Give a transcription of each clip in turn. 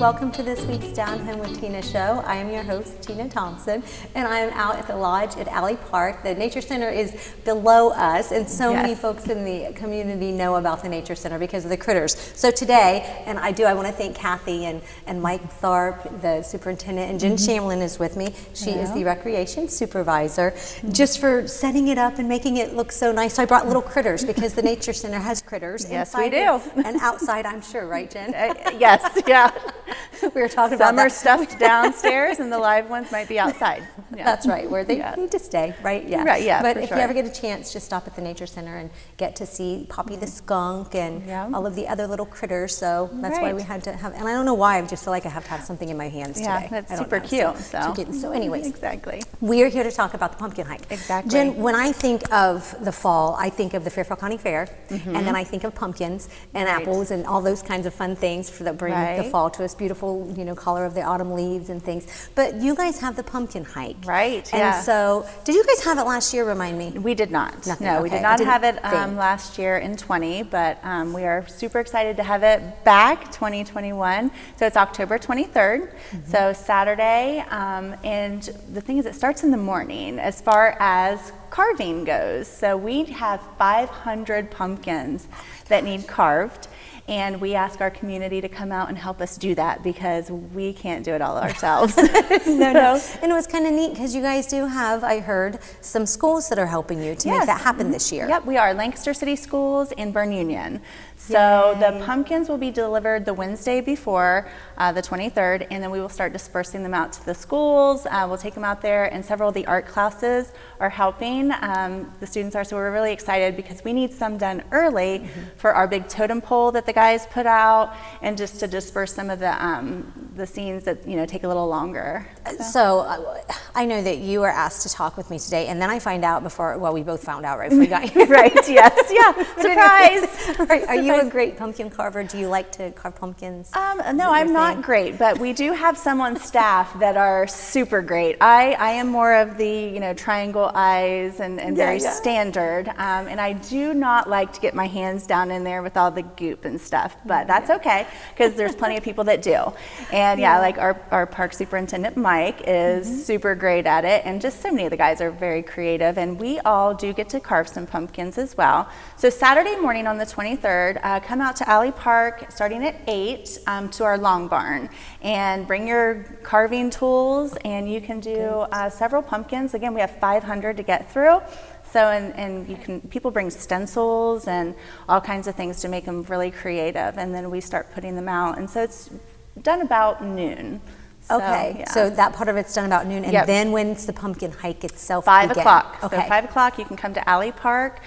welcome to this week's Down Home with Tina show. I am your host, Tina Thompson, and I am out at the lodge at Alley Park. The Nature Center is below us, and so many folks in the community know about the Nature Center because of the critters. So today, and I want to thank Kathy and Mike Tharp, the superintendent, and Jenn Shamblin is with me. She is the recreation supervisor, just for setting it up and making it look so nice. So I brought little critters because the Nature Center has critters. Yes, we do. And outside, I'm sure, right, Jenn? Yes, yeah. We were talking about Some are stuffed downstairs and the live ones might be outside. Yeah. That's right, where they need to stay, right? Yeah. Right, yeah. But if you ever get a chance, just stop at the Nature Center and get to see Poppy the skunk and all of the other little critters. So that's why we had to have, and I don't know why, I just feel like I have to have something in my hands today. Yeah, that's super cute. So anyways, exactly. We are here to talk about the pumpkin hike. Exactly. Jenn, when I think of the fall, I think of the Fairfield County Fair, and then I think of pumpkins and apples and all those kinds of fun things that bring the fall to us, beautiful, color of the autumn leaves and things. But you guys have the pumpkin hike. Right, and so, did you guys have it last year, remind me? We did not. Nothing, no, we did not have it last year in 20, but we are super excited to have it back 2021. So it's October 23rd, so Saturday, and the thing is it starts in the morning as far as carving goes. So we have 500 pumpkins that need carved. And we ask our community to come out and help us do that because we can't do it all ourselves. No. And it was kind of neat because you guys do have, I heard, some schools that are helping you to make that happen this year. Yep, we are. Lancaster City Schools and Bern Union. So the pumpkins will be delivered the Wednesday before the 23rd, and then we will start dispersing them out to the schools. We'll take them out there, and several of the art classes are helping. The students are, so we're really excited because we need some done early for our big totem pole that the guys put out, and just to disperse some of the scenes that take a little longer. So I know that you were asked to talk with me today, and then I find out we both found out right before we got here. Right, yes, surprise. Right. Are you a great pumpkin carver? Do you like to carve pumpkins? No, I'm not great, but we do have some on staff that are super great. I am more of the triangle eyes and very standard, and I do not like to get my hands down in there with all the goop and stuff, but that's okay because there's plenty of people that do. And like our park superintendent Mike is super great at it, and just so many of the guys are very creative, and we all do get to carve some pumpkins as well. So Saturday morning on the 23rd, come out to Alley Park starting at 8 to our long barn, and bring your carving tools, and you can do several pumpkins. Again, we have 500 to get through. So, and people bring stencils and all kinds of things to make them really creative, and then we start putting them out. And so it's done about noon. So that part of it's done about noon, and then when's the pumpkin hike itself? 5 o'clock. Okay. So 5 o'clock, you can come to Alley Park.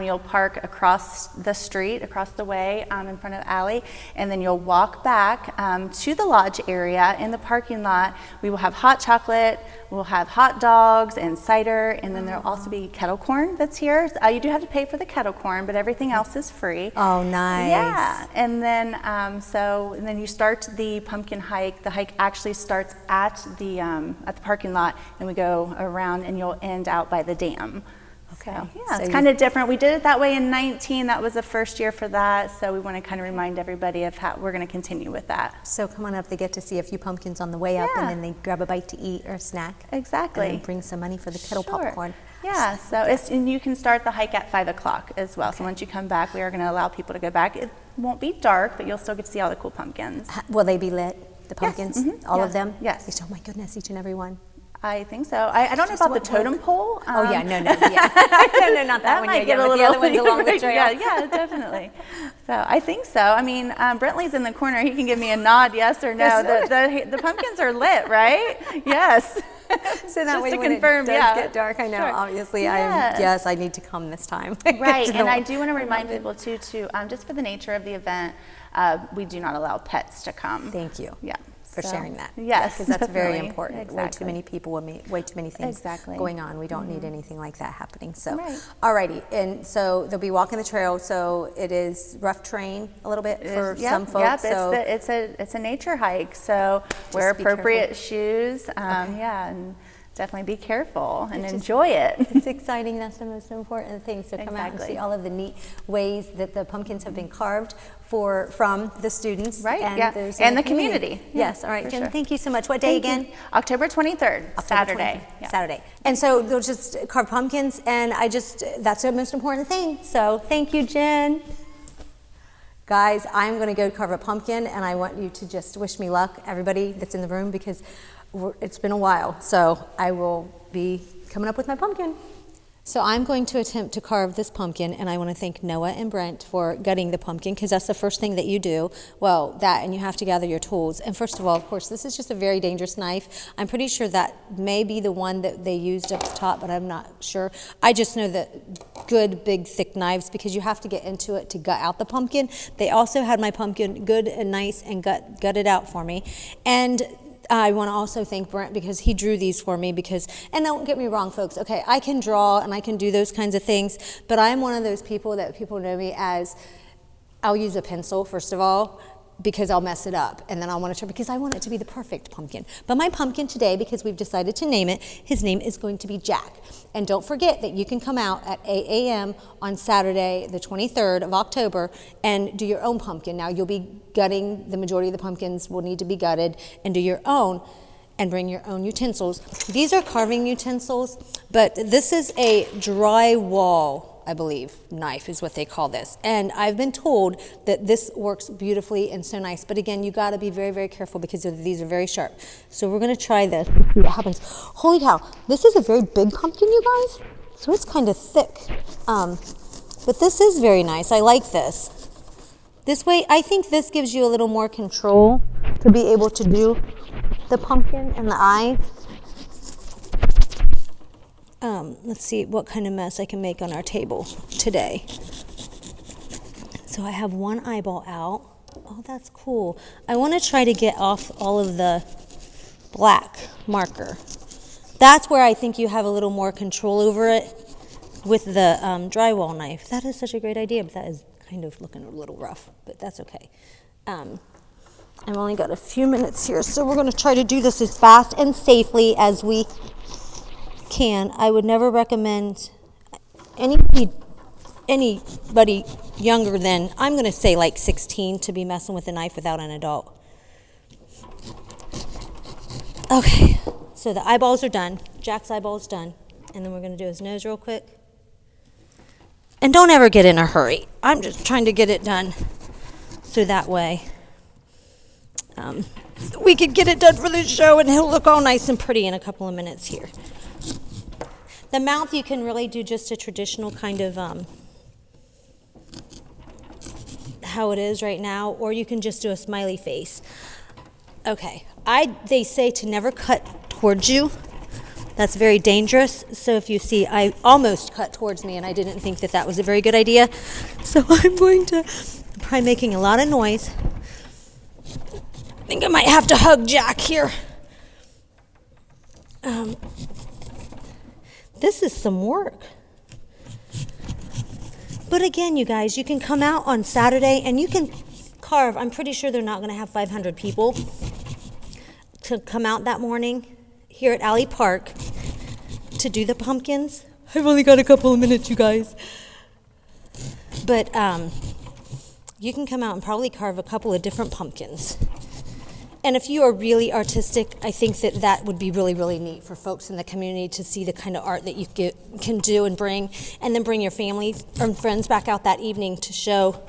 You'll park across the street, across the way, in front of Alley, and then you'll walk back to the lodge area. In the parking lot, we will have hot chocolate, we'll have hot dogs and cider, and then there'll also be kettle corn that's here. You do have to pay for the kettle corn, but everything else is free. Oh, nice. Yeah, and then and then you start the pumpkin hike. The hike actually starts at the parking lot, and we go around, and you'll end out by the dam. Okay. So it's kind of different. We did it that way in 19. That was the first year for that. So we want to kind of remind everybody of how we're going to continue with that. So come on up. They get to see a few pumpkins on the way up, and then they grab a bite to eat or a snack. Exactly. And then bring some money for the kettle popcorn. Yeah. So and you can start the hike at 5 o'clock as well. So once you come back, we are going to allow people to go back. It won't be dark, but you'll still get to see all the cool pumpkins. Will they be lit? The pumpkins? Yes. All of them? Yes. Oh my goodness, each and every one. I think so. I don't know about the totem pole. No, no, not that one. Might get a little, the other ones along the trail. Yeah, definitely. So I think so. I mean, Brentley's in the corner. He can give me a nod, yes or no. The pumpkins are lit, right? Yes. So that way, to when confirm, it does get dark, I know. Obviously, I need to come this time. Right, and I do want to remind people too, just for the nature of the event, we do not allow pets to come. Thank you. Yeah. For sharing that. Yes, because that's very important. Exactly. Way too many people, way too many things going on. We don't need anything like that happening. So, alrighty, and so they'll be walking the trail. So it is rough terrain a little bit for some folks. Yep, it's a nature hike. So wear appropriate shoes. And Definitely be careful and enjoy it. It's exciting. That's the most important thing. So come out and see all of the neat ways that the pumpkins have been carved from the students. Right, and, and the community. Yes, all right, Jen, sure. Thank you so much. What day again? October 23rd, Saturday. 23rd, yeah. Saturday. And so they'll just carve pumpkins, and that's the most important thing. So thank you, Jen. Guys, I'm going to go carve a pumpkin, and I want you to just wish me luck, everybody that's in the room, because it's been a while. So I will be coming up with my pumpkin. So I'm going to attempt to carve this pumpkin, and I want to thank Noah and Brent for gutting the pumpkin, because that's the first thing that you do. Well, that, and you have to gather your tools. And first of all, of course, this is just a very dangerous knife. I'm pretty sure that may be the one that they used up the top, but I'm not sure. I just know that good, big, thick knives, because you have to get into it to gut out the pumpkin. They also had my pumpkin good and nice and gutted out for me. And I want to also thank Brent, because he drew these for me, and don't get me wrong, folks, okay, I can draw and I can do those kinds of things, but I'm one of those people that people know me as, I'll use a pencil, first of all, because I'll mess it up, and then I'll want to try, because I want it to be the perfect pumpkin. But my pumpkin today, because we've decided to name it, his name is going to be Jack. And don't forget that you can come out at 8 a.m. on Saturday, the 23rd of October, and do your own pumpkin. Now, you'll be gutting, the majority of the pumpkins will need to be gutted, and do your own, and bring your own utensils. These are carving utensils, but this is a drywall, I believe, knife is what they call this. And I've been told that this works beautifully and so nice. But again, you gotta be very, very careful, because these are very sharp. So we're gonna try this and see what happens. Holy cow, this is a very big pumpkin, you guys. So it's kind of thick. But this is very nice, I like this. This way, I think this gives you a little more control to be able to do the pumpkin and the eyes. Let's see what kind of mess I can make on our table today. So I have one eyeball out. Oh, that's cool. I want to try to get off all of the black marker. That's where I think you have a little more control over it with the drywall knife. That is such a great idea, but that is kind of looking a little rough, but that's okay. I've only got a few minutes here, so we're going to try to do this as fast and safely as we can. I would never recommend anybody younger than, I'm going to say like 16, to be messing with a knife without an adult. Okay, so the eyeballs are done. Jack's eyeball's done. And then we're going to do his nose real quick. And don't ever get in a hurry. I'm just trying to get it done so that way we could get it done for the show, and he'll look all nice and pretty in a couple of minutes here. The mouth, you can really do just a traditional kind of how it is right now, or you can just do a smiley face. Okay, they say to never cut towards you. That's very dangerous. So if you see, I almost cut towards me, and I didn't think that was a very good idea. So I'm going to probably making a lot of noise. I think I might have to hug Jack here. This is some work. But again, you guys, you can come out on Saturday and you can carve. I'm pretty sure they're not going to have 500 people to come out that morning here at Alley Park to do the pumpkins. I've only got a couple of minutes, you guys. But you can come out and probably carve a couple of different pumpkins. And if you are really artistic, I think that would be really, really neat for folks in the community to see the kind of art that you can do and bring, and then bring your families or friends back out that evening to show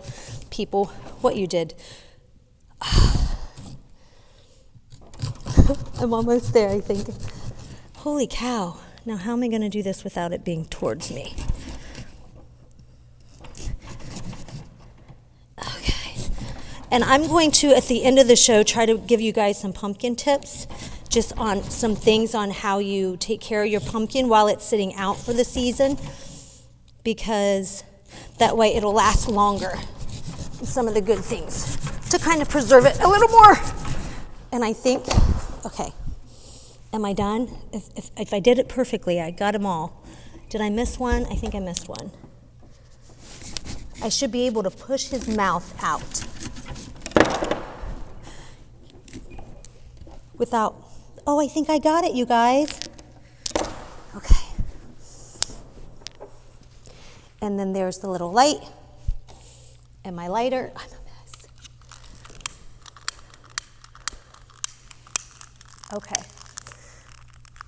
people what you did. I'm almost there, I think. Holy cow. Now, how am I going to do this without it being towards me? And I'm going to, at the end of the show, try to give you guys some pumpkin tips, just on some things on how you take care of your pumpkin while it's sitting out for the season, because that way it'll last longer. Some of the good things to kind of preserve it a little more. And I think, okay, am I done? If I did it perfectly, I got them all. Did I miss one? I think I missed one. I should be able to push his mouth out without, oh, I think I got it, you guys. And then there's the little light and my lighter. I'm a mess. Okay.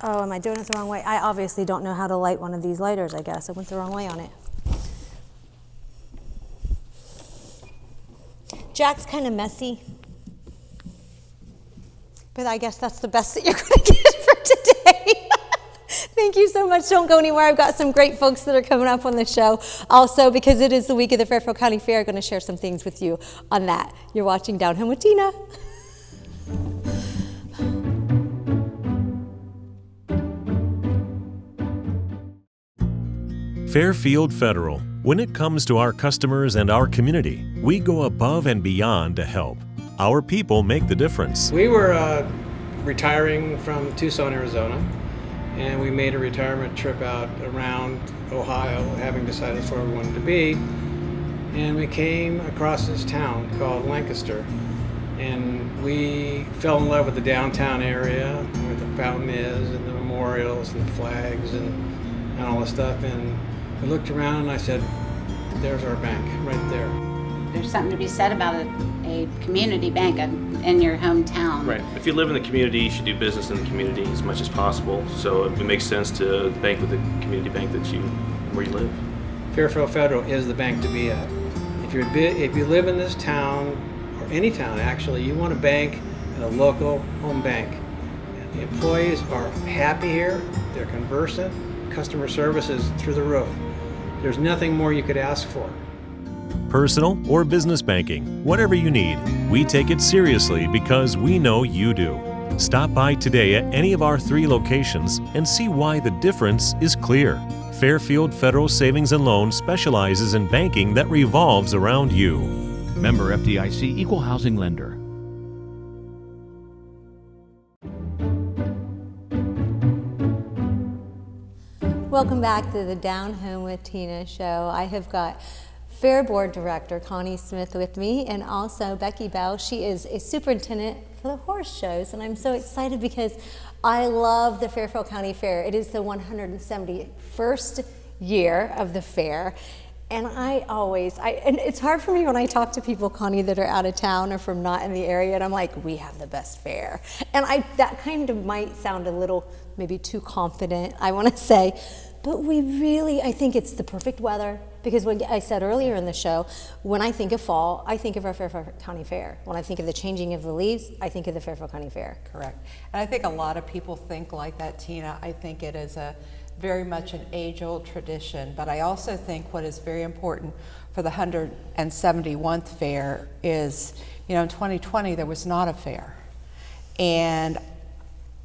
Oh, am I doing it the wrong way? I obviously don't know how to light one of these lighters, I guess. I went the wrong way on it. Jack's kind of messy, but I guess that's the best that you're going to get for today. Thank you so much. Don't go anywhere. I've got some great folks that are coming up on the show. Also, because it is the week of the Fairfield County Fair, I'm going to share some things with you on that. You're watching Down Home with Tina. Fairfield Federal. When it comes to our customers and our community, we go above and beyond to help. Our people make the difference. We were retiring from Tucson, Arizona, and we made a retirement trip out around Ohio, having decided that's where we wanted to be. And we came across this town called Lancaster, and we fell in love with the downtown area, where the fountain is, and the memorials, and the flags, and all the stuff. And I looked around and I said, there's our bank right there. There's something to be said about a community bank in your hometown. Right. If you live in the community, you should do business in the community as much as possible. So it makes sense to bank with the community bank where you live. Fairfield Federal is the bank to be at. If you live in this town, or any town actually, you want to bank at a local home bank. And the employees are happy here, they're conversant, customer service is through the roof. There's nothing more you could ask for. Personal or business banking, whatever you need, we take it seriously because we know you do. Stop by today at any of our 3 locations and see why the difference is clear. Fairfield Federal Savings and Loan specializes in banking that revolves around you. Member FDIC Equal Housing Lender. Welcome back to the Down Home with Tina show. I have got Fair Board Director Connie Smith with me, and also Becky Bell. She is a superintendent for the horse shows, and I'm so excited because I love the Fairfield County Fair. It is the 171st year of the fair, and and it's hard for me when I talk to people, Connie, that are out of town or from not in the area, and I'm like, we have the best fair. And that kind of might sound a little maybe too confident, I want to say, but I think it's the perfect weather, because what I said earlier in the show, when I think of fall, I think of our Fairfield County Fair. When I think of the changing of the leaves, I think of the Fairfield County Fair. Correct. And I think a lot of people think like that, Tina. I think it is very much an age-old tradition, but I also think what is very important for the 171th fair is, in 2020 there was not a fair. And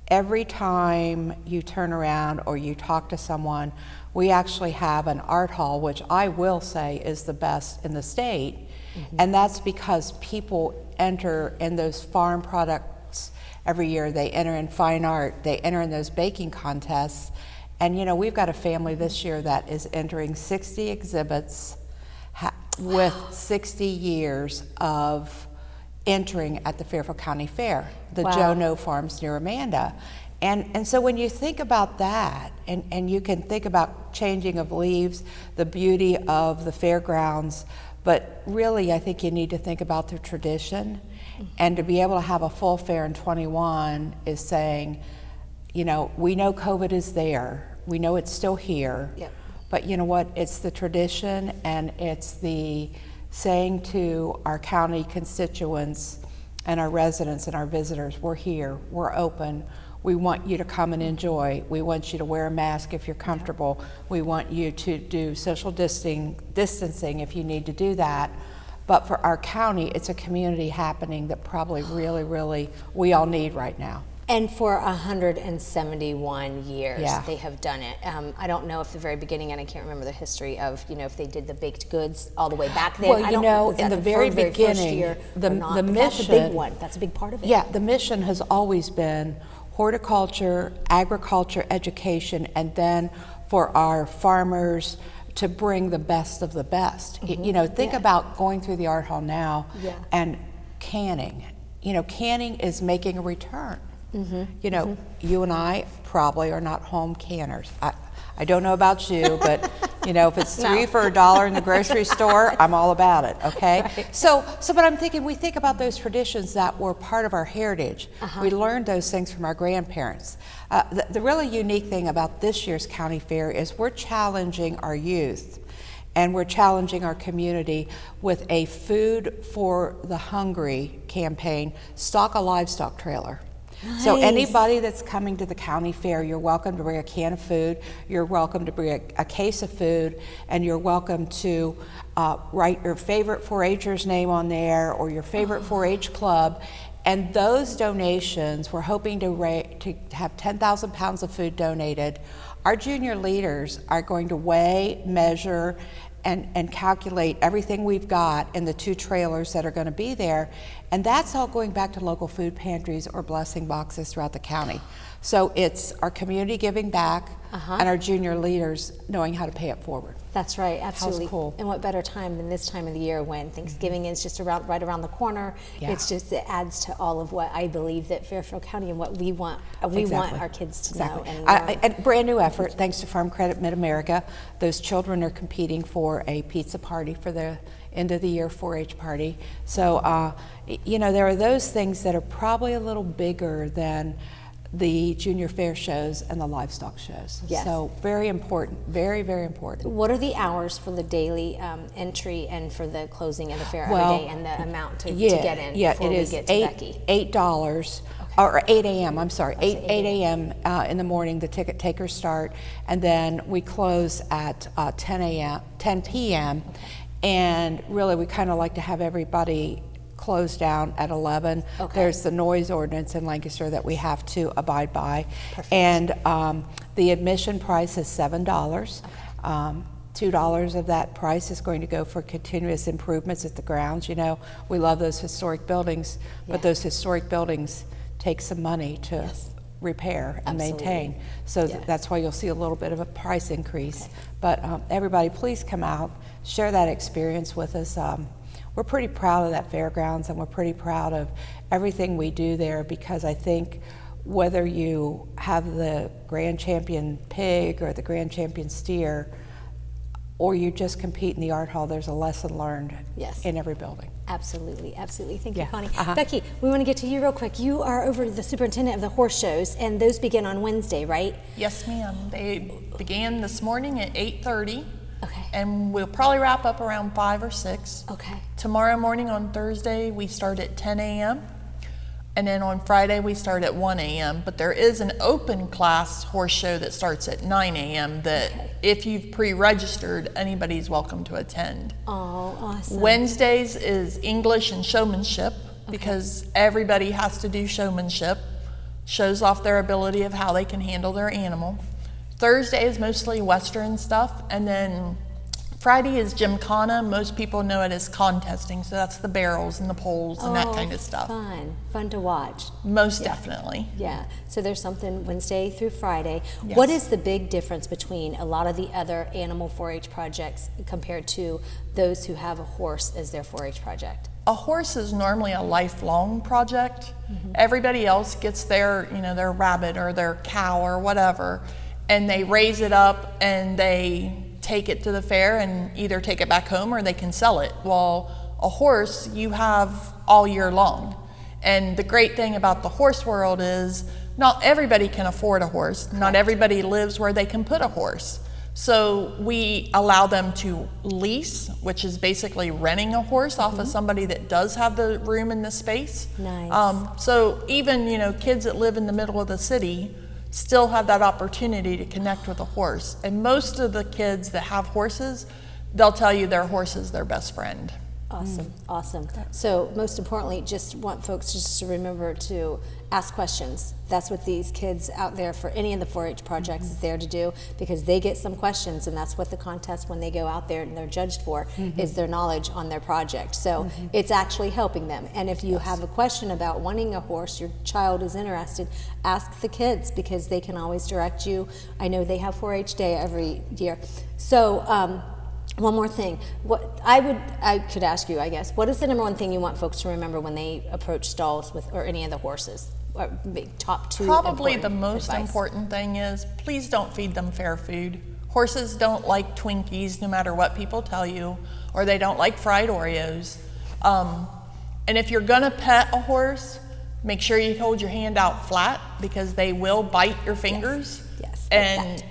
every time you turn around or you talk to someone, we actually have an art hall, which I will say is the best in the state. Mm-hmm. And that's because people enter in those farm products every year. They enter in fine art, they enter in those baking contests. And we've got a family this year that is entering 60 exhibits with 60 years of entering at the Fairfield County Fair, the Wow. Joe No Farms near Amanda. And so when you think about that, and you can think about changing of leaves, the beauty of the fairgrounds, but really I think you need to think about the tradition. And to be able to have a full fair in 21 is saying, we know COVID is there, we know it's still here, Yep. but you know what, it's the tradition, and it's the saying to our county constituents and our residents and our visitors, we're here, we're open, we want you to come and enjoy, we want you to wear a mask if you're comfortable, we want you to do social distancing if you need to do that. But for our county, it's a community happening that probably really we all need right now. And for 171 years, Yeah. they have done it. I don't know if the very beginning, and I can't remember the history of, if they did the baked goods all the way back then. Well, Was that in the very first beginning, year the or not? But mission. that's a big one. That's a big part of it. Yeah, the mission has always been horticulture, agriculture, education, and then for our farmers to bring the best of the best. Mm-hmm. Think about going through the art hall now Yeah. and canning. Canning is making a return. Mm-hmm. You and I probably are not home canners. I don't know about you, but you know, if it's $3 for $1 in the grocery store, I'm all about it, okay? Right. So but I'm thinking, we think about those traditions that were part of our heritage. We learned those things from our grandparents. The really unique thing about this year's county fair is we're challenging our youth and we're challenging our community with a Food for the Hungry campaign, stock a livestock trailer. Nice. So anybody that's coming to the county fair, you're welcome to bring a can of food, you're welcome to bring a case of food, and you're welcome to write your favorite 4-H'er's name on there or your favorite 4-H club. And those donations, we're hoping to have 10,000 pounds of food donated. Our junior leaders are going to weigh, measure, and calculate everything we've got in the 2 trailers that are going to be there. And that's all going back to local food pantries or blessing boxes throughout the county. So it's our community giving back and our junior leaders knowing how to pay it forward. That's right, absolutely. How's cool. And what better time than this time of the year when Thanksgiving is just right around the corner. Yeah. It adds to all of what I believe that Fairfield County and what we want our kids to know. And brand new effort, thanks to Farm Credit Mid-America. Those children are competing for a pizza party for the end of the year 4-H party. So, you know, there are those things that are probably a little bigger than the junior fair shows and the livestock shows. Yes. So very important, very, very important. What are the hours for the daily entry and for the closing of the fair every day and the amount to get in before we get to Becky? $8 or 8 a.m. I'm sorry, 8 a.m. In the morning. The ticket takers start, and then we close at 10 p.m. And really, we kind of like to have everybody close down at 11. There's the noise ordinance in Lancaster that we have to abide by. Perfect. And the admission price is $7. $2 of that price is going to go for continuous improvements at the grounds. You know, we love those historic buildings, but those historic buildings take some money to repair and maintain. So that's why you'll see a little bit of a price increase. But everybody, please come out, share that experience with us. We're pretty proud of that fairgrounds, and we're pretty proud of everything we do there, because I think whether you have the grand champion pig or the grand champion steer, or you just compete in the art hall, there's a lesson learned in every building. Absolutely, absolutely. Thank you, Connie. Becky, we want to get to you real quick. You are over the superintendent of the horse shows, and those begin on Wednesday, right? Yes, ma'am. They began this morning at 8:30. And we'll probably wrap up around 5 or 6. Tomorrow morning on Thursday, we start at 10 a.m. And then on Friday, we start at 1 a.m. But there is an open class horse show that starts at 9 a.m. that if you've pre-registered, anybody's welcome to attend. Oh, awesome. Wednesdays is English and showmanship, because everybody has to do showmanship. Shows off their ability of how they can handle their animal. Thursday is mostly Western stuff, and then Friday is Gymkhana. Most people know it as contesting, so that's the barrels and the poles and that kind of stuff. Fun to watch. Most definitely. Yeah, so there's something Wednesday through Friday. What is the big difference between a lot of the other animal 4-H projects compared to those who have a horse as their 4-H project? A horse is normally a lifelong project. Everybody else gets their, you know, their rabbit or their cow or whatever, and they raise it up and they take it to the fair and either take it back home or they can sell it. Well, a horse you have all year long. And the great thing about the horse world is not everybody can afford a horse. Not everybody lives where they can put a horse. So we allow them to lease, which is basically renting a horse off of somebody that does have the room and the space. Nice. So even, you know, kids that live in the middle of the city still have that opportunity to connect with a horse. And most of the kids that have horses, they'll tell you their horse is their best friend. Awesome, awesome. So most importantly, just want folks just to remember to ask questions. That's what these kids out there for any of the 4-H projects is there to do, because they get some questions, and that's what the contest, when they go out there and they're judged for, is their knowledge on their project. So it's actually helping them. And if you have a question about wanting a horse, your child is interested, ask the kids, because they can always direct you. I know they have 4-H day every year. So one more thing. What I could ask you, I guess, what is the number one thing you want folks to remember when they approach stalls with, or any of the horses? Or top two. Probably the most important thing is, please don't feed them fair food. Horses don't like Twinkies no matter what people tell you, or they don't like fried Oreos. And if you're gonna pet a horse, make sure you hold your hand out flat because they will bite your fingers. Yes. And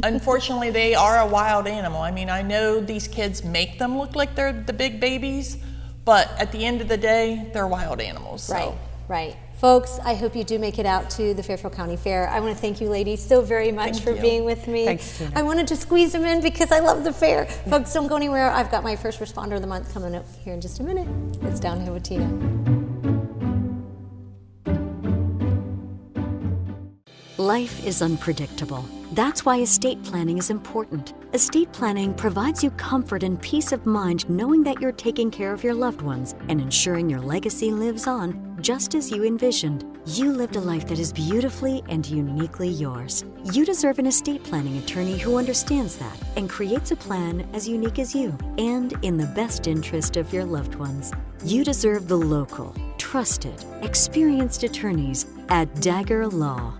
unfortunately, they are a wild animal. I mean, I know these kids make them look like they're the big babies, but at the end of the day, they're wild animals. So. Right, right. Folks, I hope you do make it out to the Fairfield County Fair. I want to thank you ladies so very much for being with me. Thanks, Tina. I wanted to squeeze them in because I love the fair. Folks, don't go anywhere. I've got my first responder of the month coming up here in just a minute. It's Downhill with Tina. Life is unpredictable. That's why estate planning is important. Estate planning provides you comfort and peace of mind knowing that you're taking care of your loved ones and ensuring your legacy lives on just as you envisioned. You lived a life that is beautifully and uniquely yours. You deserve an estate planning attorney who understands that and creates a plan as unique as you and in the best interest of your loved ones. You deserve the local, trusted, experienced attorneys at Dagger Law.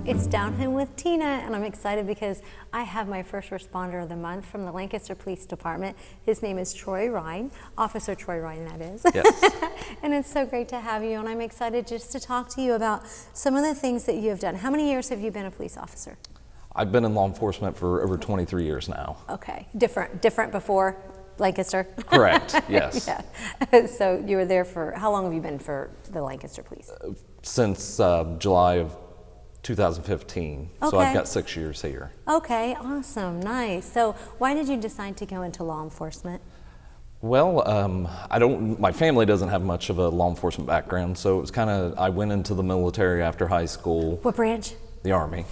It's Downhill with Tina, and I'm excited because I have my first responder of the month from the Lancaster Police Department. His name is Troy Rine, Officer Troy Rine, that is. Yes. And it's so great to have you, and I'm excited just to talk to you about some of the things that you have done. How many years have you been a police officer? I've been in law enforcement for over 23 years now. Okay, different before Lancaster? Correct, yes. Yeah. So you were there for, how long have you been for the Lancaster Police? Since July of 2015, so I've got 6 years here. Okay, awesome, nice. So why did you decide to go into law enforcement? Well, my family doesn't have much of a law enforcement background, so it was I went into the military after high school. What branch? The Army.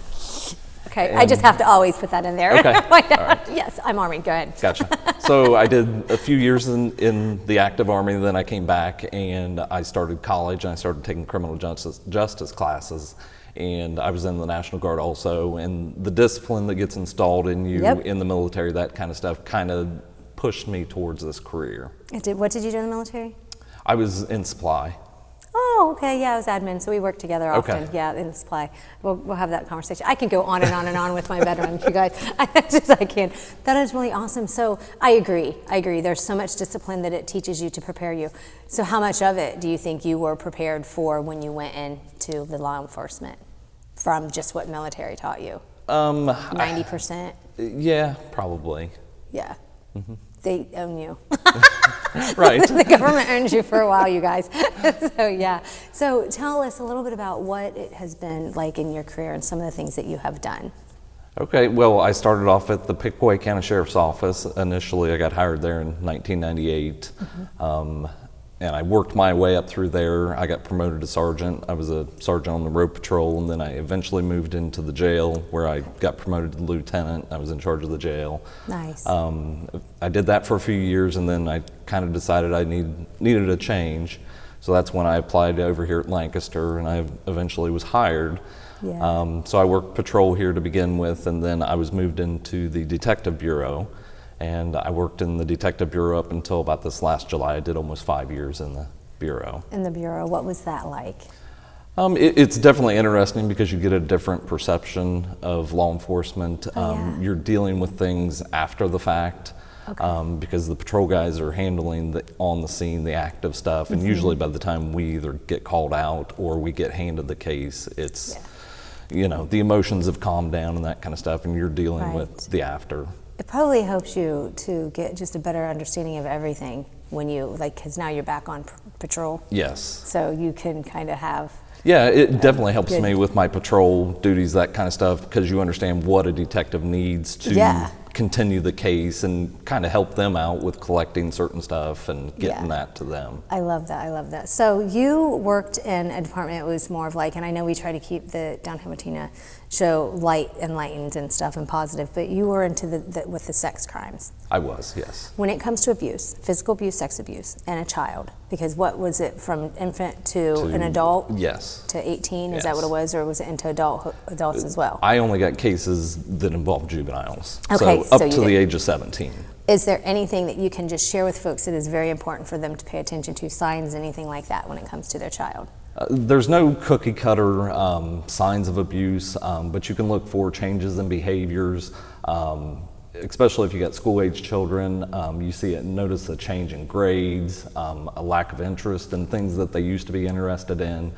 Okay, I just have to always put that in there. Okay, all right. Yes, I'm Army, go ahead. Gotcha. So I did a few years in the active Army, then I came back and I started college and I started taking criminal justice classes. And I was in the National Guard also, and the discipline that gets installed in you in the military, that kind of stuff, kind of pushed me towards this career. What did you do in the military? I was in supply. Oh, okay, yeah, I was admin, so we work together often. Okay. Yeah, in supply. We'll have that conversation. I can go on and on and on with my veterans, you guys, as just I can. That is really awesome. So I agree. There's so much discipline that it teaches you to prepare you. So how much of it do you think you were prepared for when you went into the law enforcement from just what military taught you? 90%? Yeah, probably. Yeah. Mm-hmm. They own you. Right. The government owns you for a while, you guys. So yeah. So tell us a little bit about what it has been like in your career and some of the things that you have done. Okay, well, I started off at the Pickaway County Sheriff's Office. Initially, I got hired there in 1998. Mm-hmm. And I worked my way up through there. I got promoted to sergeant. I was a sergeant on the road patrol, and then I eventually moved into the jail where I got promoted to lieutenant. I was in charge of the jail. Nice. I did that for a few years, and then I kind of decided I needed a change. So that's when I applied over here at Lancaster, and I eventually was hired. Yeah. So I worked patrol here to begin with, and then I was moved into the detective bureau. And I worked in the detective bureau up until about this last July. I did almost 5 years in the bureau. In the bureau, what was that like? It's definitely interesting because you get a different perception of law enforcement. You're dealing with things after the fact. Okay. Because the patrol guys are handling on the scene, the active stuff, and usually by the time we either get called out or we get handed the case, it's, the emotions have calmed down and that kind of stuff, and you're dealing with the after. It probably helps you to get just a better understanding of everything when you, because now you're back on patrol. Yes. So you can kind of have... Yeah, it definitely helps me with my patrol duties, that kind of stuff, because you understand what a detective needs to continue the case and kind of help them out with collecting certain stuff and getting that to them. I love that. So you worked in a department that was more of and I know we try to keep the Downhill with Tina show light, enlightened and stuff and positive, but you were into with the sex crimes. I was, yes. When it comes to abuse, physical abuse, sex abuse, and a child, because what was it, from infant to an adult? Yes. To 18, is that what it was, or was it into adults as well? I only got cases that involved juveniles, okay, so up to the age of 17. Is there anything that you can just share with folks that is very important for them to pay attention to, signs, anything like that when it comes to their child? There's no cookie cutter signs of abuse, but you can look for changes in behaviors, especially if you got school-age children. Notice a change in grades, a lack of interest in things that they used to be interested in.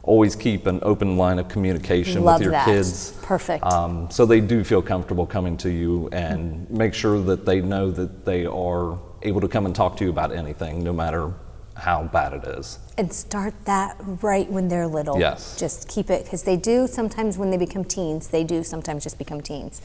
Always keep an open line of communication with your kids. Perfect. So they do feel comfortable coming to you, and make sure that they know that they are able to come and talk to you about anything, no matter how bad it is. And start that right when they're little. Yes. Just keep it, because they do sometimes when they become teens, they do sometimes just become teens.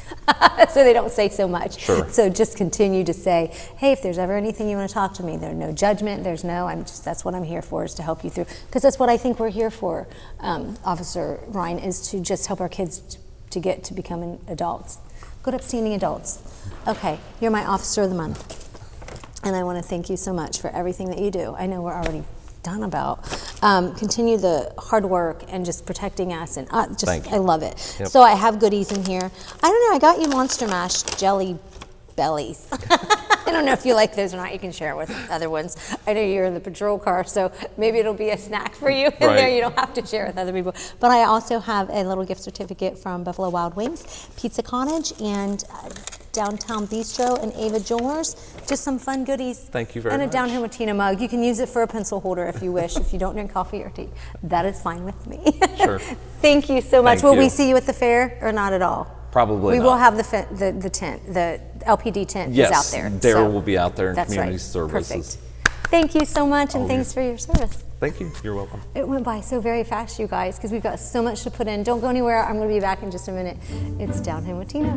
So they don't say so much. Sure. So just continue to say, hey, if there's ever anything you want to talk to me, there's no judgment, that's what I'm here for, is to help you through. Because that's what I think we're here for, Officer Rine, is to just help our kids to get to becoming adults. Good upstanding adults. Okay, you're my Officer of the Month. And I want to thank you so much for everything that you do. I know we're already done about. Continue the hard work and just protecting us, and I love it. Yep. So I have goodies in here. I don't know, I got you Monster Mash jelly bellies. I don't know if you like those or not. You can share it with other ones. I know you're in the patrol car, so maybe it'll be a snack for you in there. You don't have to share it with other people. But I also have a little gift certificate from Buffalo Wild Wings, Pizza Cottage, and Downtown Bistro and Ava Jewelers. Just some fun goodies. Thank you very much. And a Down Home with Tina mug. You can use it for a pencil holder if you wish. If you don't drink coffee or tea, that is fine with me. Sure. Thank you so much. Thank Will you. we see you at the fair or not at all? Probably We not. will have the tent, the LPD tent is out there. Yes, Daryl so will be out there in that's community right. services. Perfect. Thank you so much, and thanks for your service. Thank you. You're welcome. It went by so very fast, you guys, because we've got so much to put in. Don't go anywhere. I'm going to be back in just a minute. It's Down Home with Tina.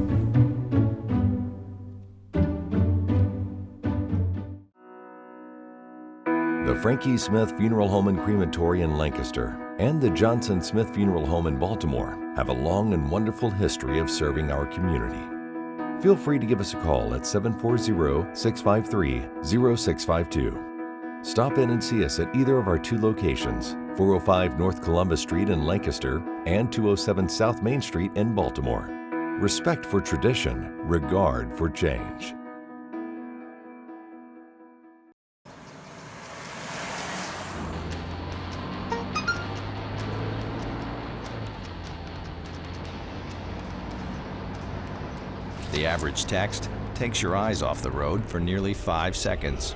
The Frankie Smith Funeral Home and Crematory in Lancaster and the Johnson Smith Funeral Home in Baltimore have a long and wonderful history of serving our community. Feel free to give us a call at 740-653-0652. Stop in and see us at either of our two locations, 405 North Columbus Street in Lancaster and 207 South Main Street in Baltimore. Respect for tradition, regard for change. The average text takes your eyes off the road for nearly 5 seconds.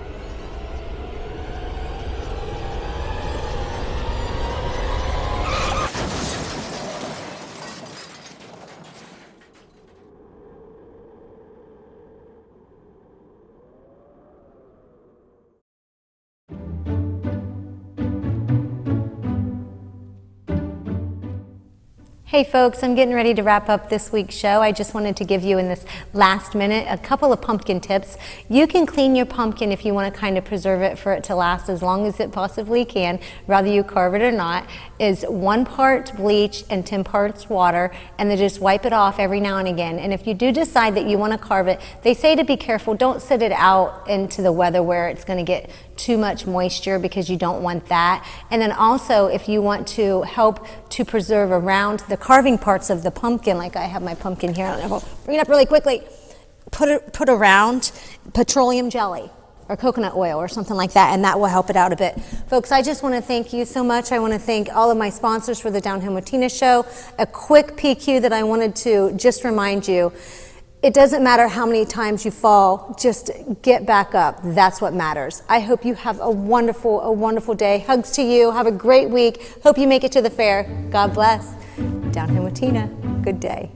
Hey folks, I'm getting ready to wrap up this week's show. I just wanted to give you in this last minute a couple of pumpkin tips. You can clean your pumpkin if you want to kind of preserve it for it to last as long as it possibly can, whether you carve it or not, is 1 part bleach and 10 parts water, and then just wipe it off every now and again. And if you do decide that you want to carve it, they say to be careful, don't sit it out into the weather where it's going to get too much moisture, because you don't want that. And then also, if you want to help to preserve around the carving parts of the pumpkin, like I have my pumpkin here, I'll bring it up really quickly, put around petroleum jelly or coconut oil or something like that, and that will help it out a bit. Folks, I just want to thank you so much. I want to thank all of my sponsors for the Down Home with Tina show. A quick PQ that I wanted to just remind you, it doesn't matter how many times you fall, just get back up. That's what matters. I hope you have a wonderful day. Hugs to you. Have a great week. Hope you make it to the fair. God bless. Down Home with Tina. Good day.